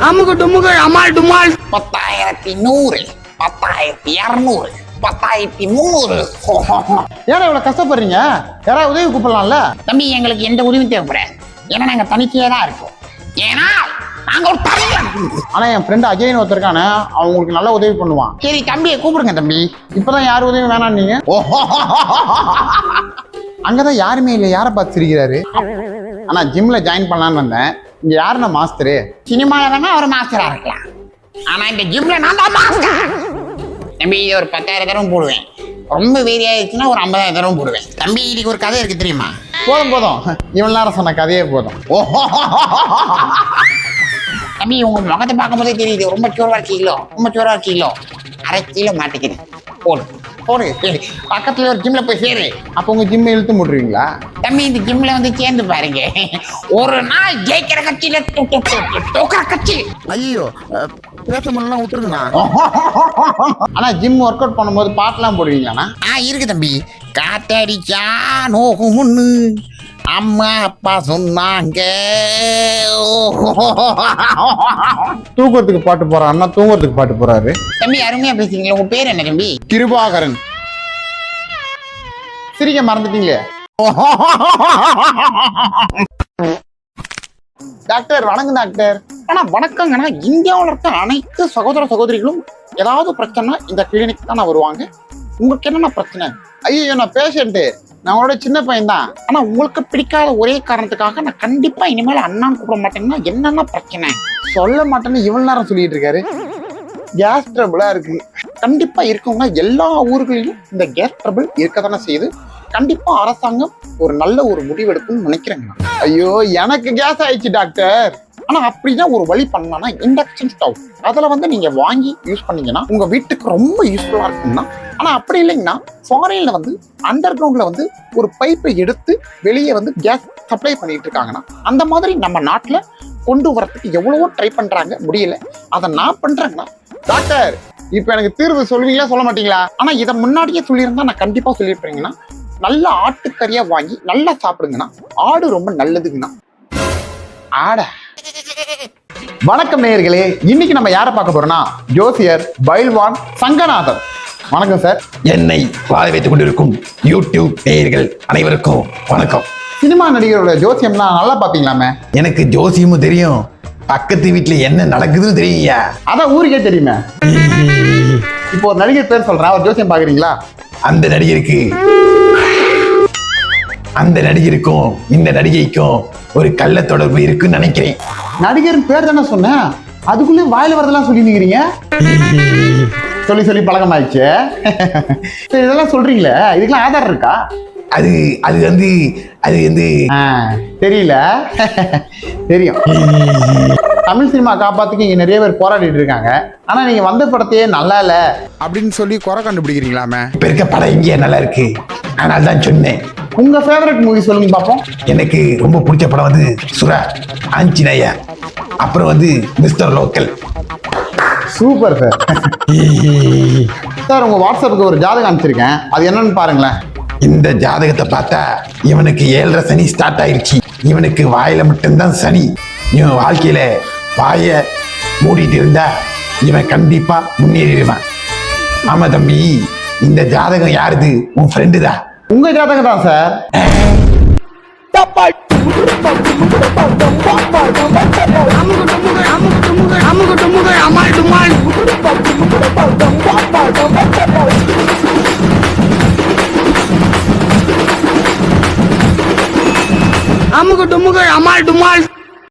அமுகு டுமுகு அமால் டுமால். 10,100, 10,200, 10,300. ஏன்னா இவ்வளவு கஷ்டப்படுறீங்க? யாராவது உதவி கூப்பிடலாம்ல? தம்பி, எங்களுக்கு எந்த உதவியும் தேவைப்படாது. ஏன்னா நாங்க தனிச்சையா தான் இருக்கோம். ஏன்னா நாங்க ஒரு தனியார். ஆனா என் ஃப்ரெண்ட் அஜய்னு ஒருத்தருக்கானே, அவங்களுக்கு நல்ல உதவி பண்ணுவான். சரி தம்பியை கூப்பிடுங்க தம்பி. இப்பதான் யார் உதவி வேணாம் நீங்க? அங்கதான் யாருமே இல்லை, யாரை பார்த்து சிரிக்கிறாரு? ஆனா ஜிம்ல ஜாயின் பண்ணலான்னு வந்தேன். இங்க யாருன்னா மாஸ்டரு? சினிமால வேணா அவர் மாஸ்டரா இருக்கலாம், ஆனா இந்த ஜிம்ல நான் தான் மாஸ்டர். தம்பி, இது ஒரு 10,000 தடவை போடுவேன். ரொம்ப வேரி ஆயிடுச்சுன்னா ஒரு 50,000 தடவை போடுவேன். தம்பி, இதுக்கு ஒரு கதை இருக்கு தெரியுமா? போதும் போதும், இவன் நேரம் சொன்ன கதையே போதும். தம்பி, உங்க முகத்தை பார்க்கும் போதே தெரியுது ரொம்ப சோர்வா இருக்கீங்களோ. ரொம்ப சோர்வா இருக்கீங்களோ. 1/2 கிலோ மாட்டிக்கிறேன். போடு போடு, பக்கத்துல ஒரு ஜிம்ல போய் சேரு. அப்போ உங்க ஜிம் இழுத்து முடுறீங்களா? தம்பி, இந்த ஜிம்ல வந்து சேர்ந்து பாருங்க. ஒரு நாள் ஜெயிக்கிற கட்சியில தோக்குற கட்சி. ஐயோ, பேச முடியலாம் விட்டுருங்கண்ணா. ஆனா ஜிம் ஒர்க் அவுட் பண்ணும்போது பாட்டுலாம் போடுவீங்களாண்ணா? இருக்கு தம்பி. காத்தடிச்சா நோகும் ஒண்ணு அம்மா அப்பா சொன்னாங்க. தூக்கத்துக்கு பாட்டு போறான் அண்ணா, தூங்கறதுக்கு பாட்டு போறாரு. தம்பி, அருமையா பேசுறீங்களா? உங்க பேர் என்ன தம்பி? கிருபாகரன். சிரிக்க மறந்துட்டீங்களே. டாக்டர் வணக்கம் டாக்டர். ஆனா வணக்கங்கன்னா, இந்தியாவில் இருக்க அனைத்து சகோதர சகோதரிகளும் ஏதாவது பிரச்சனை இந்த கிளினிக் தான் வருவாங்க. உங்களுக்கு என்னென்ன பிரச்சனை? ஐயோ, நான் பேஷண்ட். நான் உங்களோட சின்ன பையன் தான். ஆனா உங்களுக்கு பிடிக்காத ஒரே காரணத்துக்காக நான் கண்டிப்பா இனிமேல் அண்ணான்னு கூப்பிட மாட்டேங்கன்னா என்னென்ன பிரச்சனை? சொல்ல மாட்டேன்னு இவ்வளவு நேரம் சொல்லிட்டு இருக்காரு. கேஸ் ட்ரபிளா இருக்கு. கண்டிப்பா இருக்குங்க. எல்லா ஊர்களிலும் இந்த கேஸ் ட்ரபிள் இருக்க தானே செய்யுது. கண்டிப்பா அரசாங்கம் ஒரு நல்ல ஒரு முடிவெடுக்கும்னு நினைக்கிறேங்க. ஐயோ, எனக்கு கேஸ் ஆயிடுச்சு டாக்டர். ஆனா அப்படிதான் ஒரு வழி பண்ணலாம்னா, இண்டக்ஷன் ஸ்டவ் அதுல வந்து நீங்க வாங்கி யூஸ் பண்ணீங்கன்னா உங்க வீட்டுக்கு ரொம்ப யூஸ்ஃபுல்லா இருக்கும்னா. ஆனா அப்படி இல்லைங்கன்னா, ஃபாரின்ல வந்து அண்டர் கிரவுண்ட்ல வந்து ஒரு பைப்பை எடுத்து வெளியே வந்து கேஸ் சப்ளை பண்ணிட்டு இருக்காங்கன்னா, அந்த மாதிரி நம்ம நாட்டுல கொண்டு வரதுக்கு எவ்வளவோ ட்ரை பண்றாங்க, முடியல. அதை நான் பண்றேங்கன்னா. டாக்டர், இப்ப எனக்கு தீர்வு சொல்லுவீங்களா சொல்ல மாட்டீங்களா? ஆனா இதை முன்னாடியே சொல்லியிருந்தா நான் கண்டிப்பா சொல்லியிருப்பேங்கன்னா, நல்ல ஆட்டுக்கறியா வாங்கி நல்லா சாப்பிடுங்கண்ணா. ஆடு ரொம்ப நல்லதுங்கண்ணா. ஆட. வணக்கம் நேயர்களே, இன்னைக்கு நம்ம யாரை பார்க்க போறோம்னா, ஜோசியர் பைல்வான் சங்கநாதன். வணக்கம் சார். என்னை வாழ வைத்துக் கொண்டிருக்கும் யூடியூப் நேயர்கள் அனைவருக்கும் வணக்கம். சினிமா நடிகரோட ஜோசியம்லாம் நல்லா பாப்பீங்களாமே? எனக்கு ஜோசியமும் தெரியும், பக்கத்து வீட்டுல என்ன நடக்குதுன்னு தெரியுங்க. அதான் ஊருக்கே தெரியுமே. இப்போ ஒரு நடிகர் பேர் சொல்றேன், அவர் ஜோசியம் பாக்குறீங்களா? அந்த நடிகருக்கும் இந்த நடிகைக்கும் ஒரு கள்ள தொடர்பு இருக்குன்னு நினைக்கிறேன். நடிகர் பேர் தானே சொன்னேன், அதுக்குள்ளே வாயில வரதெல்லாம் சொல்லி நிக்கிறீங்க. சொல்லி சொல்லி பழக்கமாயிடுச்சு. இதெல்லாம் சொல்றீங்களே, இதுக்கெல்லாம் ஆதாரம் இருக்கா? அது வந்து தெரியல. தெரியும். தமிழ் சினிமா காப்பாத்துக்கு இங்க நிறைய பேர் போராடிட்டு இருக்காங்க. ஆனா நீங்க வந்த படத்தையே நல்லா இல்ல அப்படின்னு சொல்லி குறை கண்டுபிடிக்கிறீங்களாமே. இப்ப இருக்க படம் இங்கே நல்லா இருக்கு, அதனால தான் சொன்னேன். உங்க ஃபேவரட் மூவி சொல்லுங்க பாப்போம். எனக்கு ரொம்ப பிடிச்ச படம் வந்து சுரா, ஆஞ்சநேயா, அப்புறம் வந்து mister local. Super sir. Sir, உங்க வாட்ஸ்அப்புக்கு ஒரு ஜாதகம் அனுப்பிச்சிருக்கேன், அது என்னன்னு பாருங்களேன். இந்த ஜாதகத்தை பார்த்தா இவனுக்கு 7.5 சனி ஸ்டார்ட் ஆயிருச்சு. இவனுக்கு வாயில மட்டும்தான் சனி. இவன் வாழ்க்கையில வாய மூடிட்டு இருந்தா இவன் கண்டிப்பா முன்னேறிடுவான். ஆமா தம்பி, இந்த ஜாதகம் யாருது? உன் ஃப்ரெண்டு தான். உங்க ஜாதகம் தான் சார். அமுகு டுமுகு அமால் டுமால். அமுகு டுமுகு அமால் டுமால்.